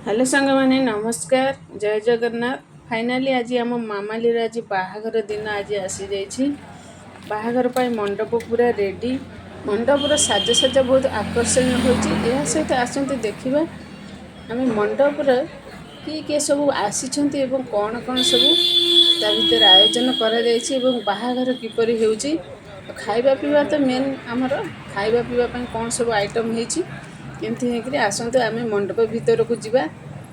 Hello सांग माने नमस्कार जय जगन्नाथ। फाइनाली आज आम मामाली आज बाहाघर दिन आज आसी जाइए। बाहाघर पर मंडप पूरा रेडी। मंडपर साजसज्जा बहुत आकर्षणीय होती। यह सहित आसते देखा आम मंडपर किए सब आसी कौन कौन सब भर आयोजन कर बाहाघर किपर हो खाଇବା पीवा तो मेन आमर खाଇବା पीवा कौन सब आइटम होती एमती आसतु आम मंडप भीतर को जीवा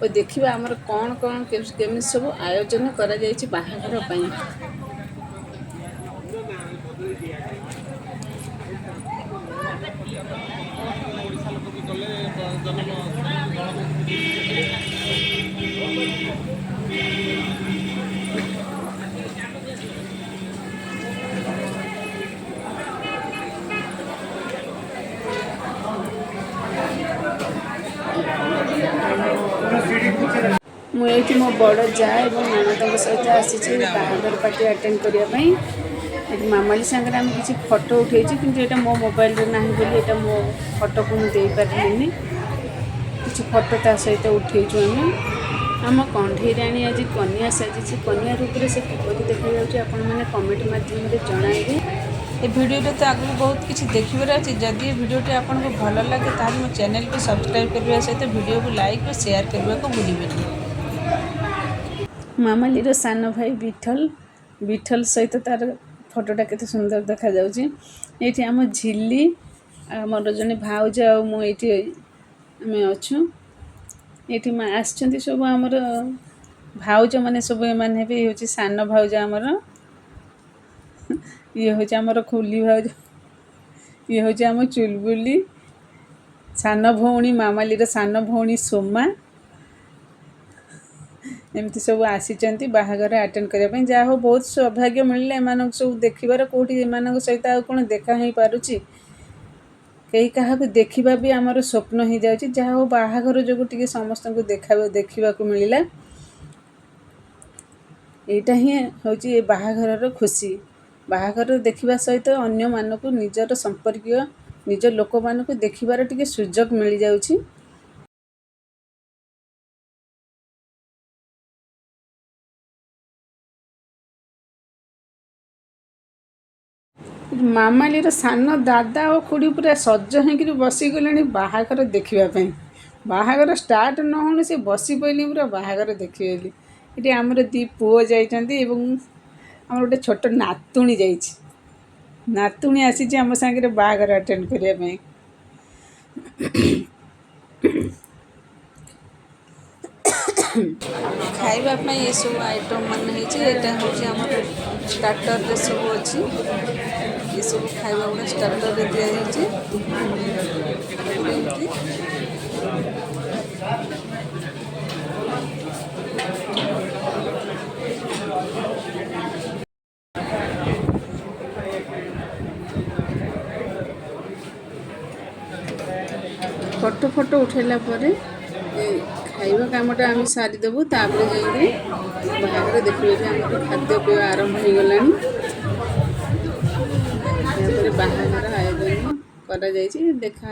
और देखा आमर कौन कौन केमी सब आयोजन कर बाहाघर ପାଇଁ। मुझे मो बड़ जा ननद सहित आसी बाहाघर पार्टी अटेंड करने मामाली सागर आम किसी फोटो उठे कि मो मोबाइल ना बोली मो फोटो को मुझे पारे किसी फोटो ता सहित उठेचु आम कंठेराणी आज कन्या साजी कन्या रूप से किपर देखा मैंने कमेंट मध्यम जनइबे। ये वीडियो तो आगे बहुत किसी देखार अच्छे जदि वीडियोटी आपको भल लगे तो मो चैनल को सब्सक्राइब करने सहित वीडियो को लाइक और शेयर करने को भूलें। मामालीर सान भाई विठल सहित तार फोटोटा केते सुंदर देखा जाउची। आम झिल्ली आमर जने भाउज आमे अच्छु ये आसछन्ति सब आमर भाउज माने सब एमाने भी होची सान भाउज आमर ये हूँ आमर खुली भाउज ये हूँ आम चुलबुली सान भौणी मामालीर सान भौणी सोमा एमती सब आसी बाहाघर अटेंड करने जहाँ हो बहुत सौभाग्य मिलले एम सब देखार कौटी एम सहित आ कौन देखा ही पारुची कहीं क्या देखा भी आमर स्वप्न हो जाए जहाँ हो बाहाघर जो टे समस्त को देखा मिलला यहाँ ही हूँ बाहाघर खुशी। बाहाघर देखा सहित अन्य मानक निजर संपर्क निज लोक मानक देखार टे सुजोग मिल जाउची। मामालीर सान दादा और खुड़ी पूरा सज हो बसीगले बाहाघर देखापी बाहाघर स्टार्ट न होने से बसी पड़े पूरा बाहाघर देखिए। ये आमर दी पुओ जाइए आम गोटे छोट नातुणी नातुणी आसी आम सांगे बाहाघर अटेंड करने। खाइबा ये सब आइटम मान हूँ स्टार्टर सब अच्छी ये सब खाइबा गुड़ा स्टार्टर दि फोटो फोटो उठेला खाइबा कामटा आम सारीदेबू तापर जाइए बाहर देखिए आम खाद्य पेय आरंभ हो गला बाहाघर आयोजन करा देखा।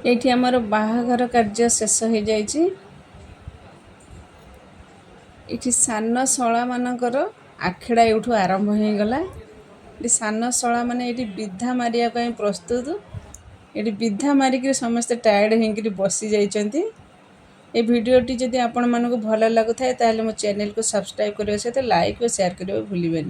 ଏଇଠି ଆମର ବାହାଘର କାର୍ଯ୍ୟ ଶେଷ ହେଇଯାଇଛି। ଏଠି ସାନ ଶଳାମାନଙ୍କର ଆଖଡ଼ା ଏଇଠୁ ଆରମ୍ଭ ହେଇଗଲା। ଏଠି ସାନ ଶଳାମାନେ ଏଠି ବିଧା ମାରିବା ପାଇଁ ପ୍ରସ୍ତୁତ। ଏଠି ବିଧା ମାରିକିରି ସମସ୍ତେ ଟାୟାର୍ଡ଼ ହେଇକିରି ବସି ଯାଇଛନ୍ତି। ଏ ଭିଡ଼ିଓଟି ଯଦି ଆପଣମାନଙ୍କୁ ଭଲ ଲାଗୁଥାଏ ତାହେଲେ ମୋ ଚ୍ୟାନେଲକୁ ସବସ୍କ୍ରାଇବ୍ କରିବା ସହିତ ଲାଇକ୍ ଓ ସେୟାର କରିବାକୁ ଭୁଲିବେନି।